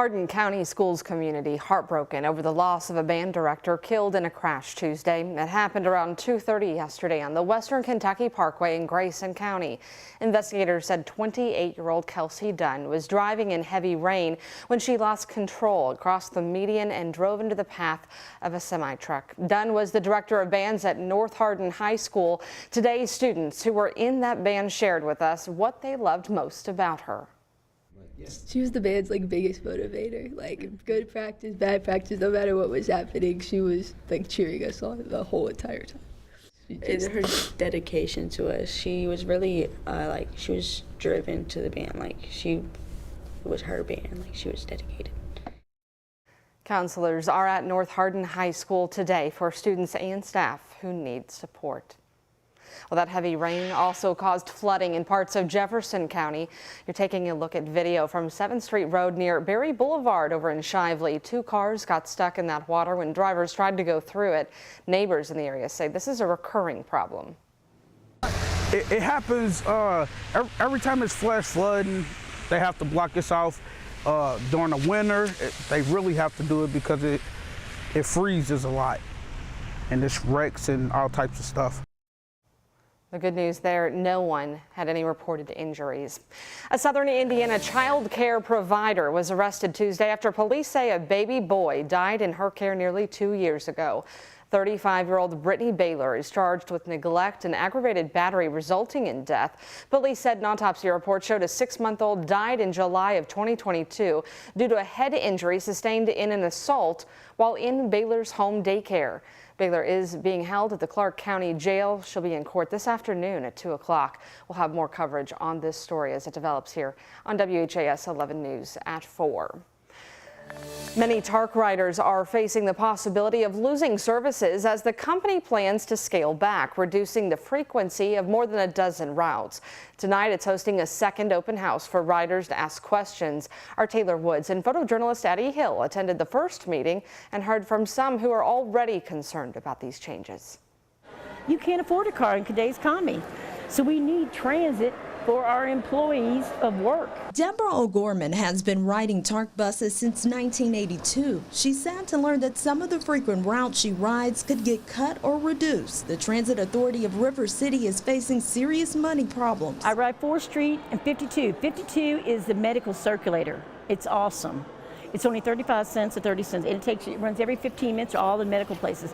Hardin County Schools community heartbroken over the loss of a band director killed in a crash Tuesday. It happened around 2:30 yesterday on the Western Kentucky Parkway in Grayson County. Investigators said 28-year-old Kelsey Dunn was driving in heavy rain when she lost control across the median and drove into the path of a semi-truck. Dunn was the director of bands at North Hardin High School. Today, students who were in that band shared with us what they loved most about her. She was the band's biggest motivator. Good practice, bad practice, no matter what was happening, she was cheering us on the whole entire time. It's her dedication to us. She was really she was driven to the band. It was her band. She was dedicated. Counselors are at North Hardin High School today for students and staff who need support. Well, that heavy rain also caused flooding in parts of Jefferson County. You're taking a look at video from 7th Street Road near Berry Boulevard over in Shively. Two cars got stuck in that water when drivers tried to go through it. Neighbors in the area say this is a recurring problem. It happens every time it's flash flooding. They have to block this off. During the winter, they really have to do it because it freezes a lot and it's wrecks and all types of stuff. The good news there, no one had any reported injuries. A southern Indiana child care provider was arrested Tuesday after police say a baby boy died in her care nearly 2 years ago. 35-year-old Brittany Baylor is charged with neglect and aggravated battery resulting in death. Police said an autopsy report showed a 6-month-old died in July of 2022 due to a head injury sustained in an assault while in Baylor's home daycare. Baylor is being held at the Clark County Jail. She'll be in court this afternoon at 2 o'clock. We'll have more coverage on this story as it develops here on WHAS 11 News at 4. Many TARC riders are facing the possibility of losing services as the company plans to scale back, reducing the frequency of more than a dozen routes. Tonight, it's hosting a second open house for riders to ask questions. Our Taylor Woods and photojournalist Addie Hill attended the first meeting and heard from some who are already concerned about these changes. You can't afford a car in today's economy, so we need transit for our employees of work. Deborah O'Gorman has been riding TARC buses since 1982. She's sad to learn that some of the frequent routes she rides could get cut or reduced. The Transit Authority of River City is facing serious money problems. I ride 4th Street and 52. 52 is the medical circulator. It's awesome. It's only 35 cents or 30 cents, and it runs every 15 minutes to all the medical places.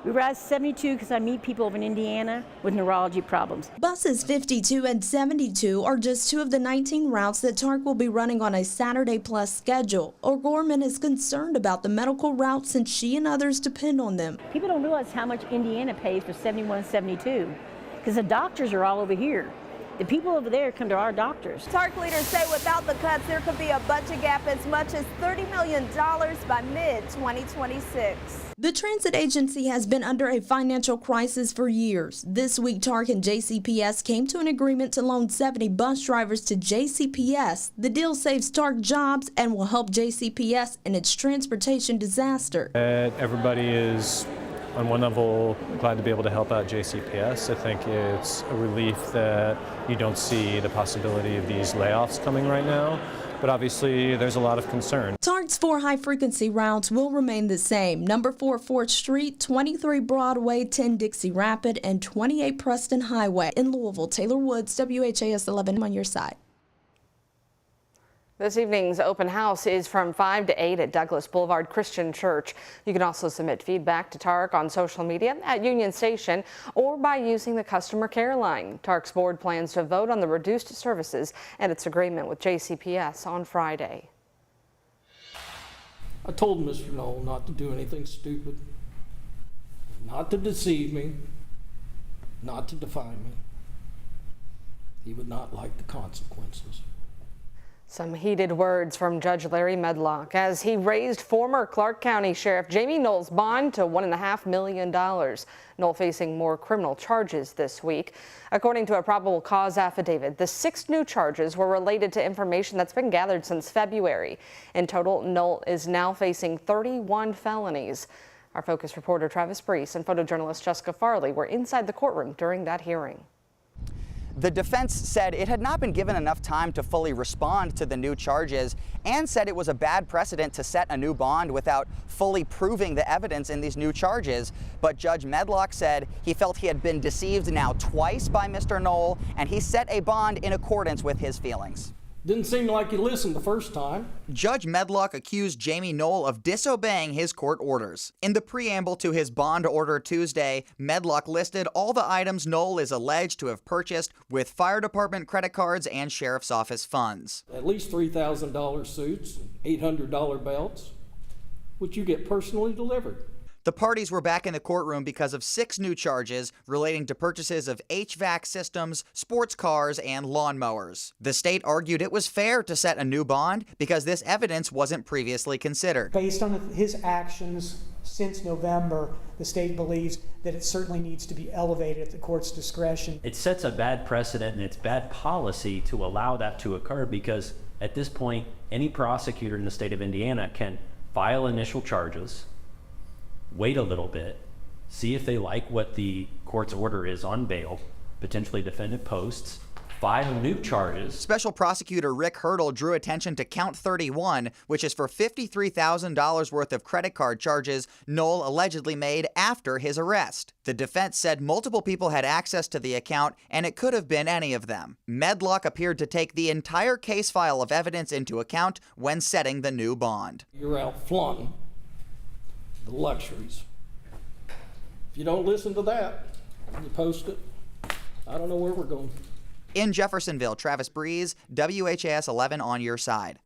We ride 72 because I meet people over in Indiana with neurology problems. Buses 52 and 72 are just two of the 19 routes that TARC will be running on a Saturday Plus schedule. O'Gorman is concerned about the medical routes since she and others depend on them. People don't realize how much Indiana pays for 71 and 72 because the doctors are all over here. The people over there come to our doctors. TARC leaders say without the cuts, there could be a budget gap as much as $30 million by mid-2026. The transit agency has been under a financial crisis for years. This week, TARC and JCPS came to an agreement to loan 70 bus drivers to JCPS. The deal saves TARC jobs and will help JCPS in its transportation disaster. Everybody is, on one level, glad to be able to help out JCPS. I think it's a relief that you don't see the possibility of these layoffs coming right now. But obviously, there's a lot of concern. TARC's 4 high-frequency routes will remain the same. Number 4 4th Street, 23 Broadway, 10 Dixie Rapid, and 28 Preston Highway. In Louisville, Taylor Woods, WHAS 11 on your side. This evening's open house is from 5 to 8 at Douglas Boulevard Christian Church. You can also submit feedback to TARC on social media at Union Station or by using the customer care line. TARC's board plans to vote on the reduced services and its agreement with JCPS on Friday. I told Mr. Knoll not to do anything stupid, not to deceive me, not to defy me. He would not like the consequences. Some heated words from Judge Larry Medlock as he raised former Clark County Sheriff Jamie Knoll's bond to $1.5 million. Knoll facing more criminal charges this week. According to a probable cause affidavit, the 6 new charges were related to information that's been gathered since February. In total, Knoll is now facing 31 felonies. Our Focus reporter Travis Brees and photojournalist Jessica Farley were inside the courtroom during that hearing. The defense said it had not been given enough time to fully respond to the new charges and said it was a bad precedent to set a new bond without fully proving the evidence in these new charges. But Judge Medlock said he felt he had been deceived now twice by Mr. Knoll, and he set a bond in accordance with his feelings. Didn't seem like you listened the first time. Judge Medlock accused Jamie Knoll of disobeying his court orders. In the preamble to his bond order Tuesday, Medlock listed all the items Knoll is alleged to have purchased with fire department credit cards and sheriff's office funds. At least $3,000 suits, $800 belts, which you get personally delivered. The parties were back in the courtroom because of 6 new charges relating to purchases of HVAC systems, sports cars, and lawnmowers. The state argued it was fair to set a new bond because this evidence wasn't previously considered. Based on his actions since November, the state believes that it certainly needs to be elevated at the court's discretion. It sets a bad precedent, and it's bad policy to allow that to occur because at this point, any prosecutor in the state of Indiana can file initial charges, wait a little bit, see if they like what the court's order is on bail, potentially defendant posts, file new charges. Special prosecutor Rick Hurdle drew attention to count 31, which is for $53,000 worth of credit card charges Knoll allegedly made after his arrest. The defense said multiple people had access to the account, and it could have been any of them. Medlock appeared to take the entire case file of evidence into account when setting the new bond. You're out flaunting the luxuries. If you don't listen to that and you post it, I don't know where we're going. In Jeffersonville, Travis Breeze, WHAS11 on your side.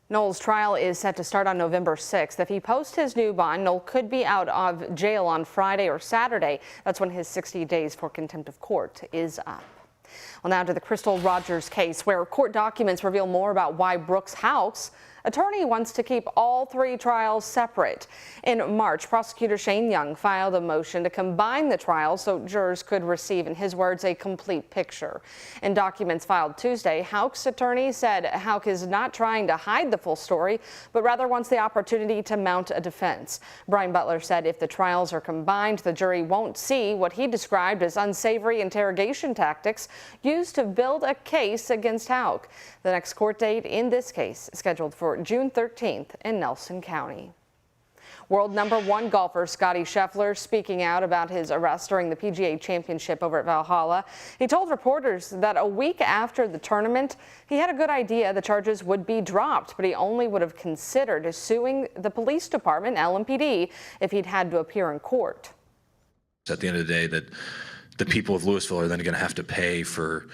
Knoll's trial is set to start on November 6th. If he posts his new bond, Knoll could be out of jail on Friday or Saturday. That's when his 60 days for contempt of court is up. Well, now to the Crystal Rogers case, where court documents reveal more about why Brooks Houck's attorney wants to keep all 3 trials separate. In March, prosecutor Shane Young filed a motion to combine the trials so jurors could receive, in his words, a complete picture. In documents filed Tuesday, Houck's attorney said Houck is not trying to hide the full story, but rather wants the opportunity to mount a defense. Brian Butler said if the trials are combined, the jury won't see what he described as unsavory interrogation tactics used to build a case against Houck. The next court date in this case is scheduled for June 13th in Nelson County. World #1 golfer Scottie Scheffler speaking out about his arrest during the PGA Championship over at Valhalla. He told reporters that a week after the tournament, he had a good idea the charges would be dropped, but he only would have considered suing the police department, LMPD, if he'd had to appear in court. At the end of the day, that the people of Louisville are then going to have to pay for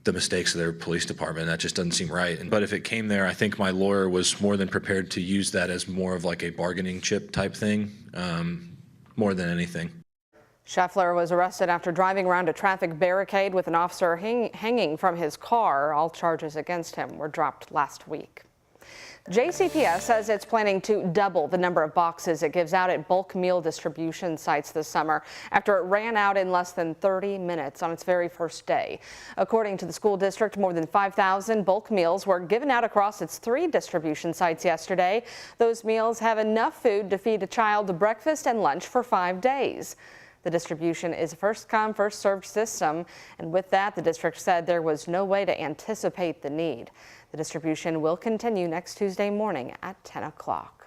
the mistakes of their police department. That just doesn't seem right. But if it came there, I think my lawyer was more than prepared to use that as more of like a bargaining chip type thing, more than anything. Scheffler was arrested after driving around a traffic barricade with an officer hanging from his car. All charges against him were dropped last week. JCPS says it's planning to double the number of boxes it gives out at bulk meal distribution sites this summer after it ran out in less than 30 minutes on its very first day. According to the school district, more than 5,000 bulk meals were given out across its 3 distribution sites yesterday. Those meals have enough food to feed a child breakfast and lunch for 5 days. The distribution is a first-come, first-served system, and with that, the district said there was no way to anticipate the need. The distribution will continue next Tuesday morning at 10 o'clock.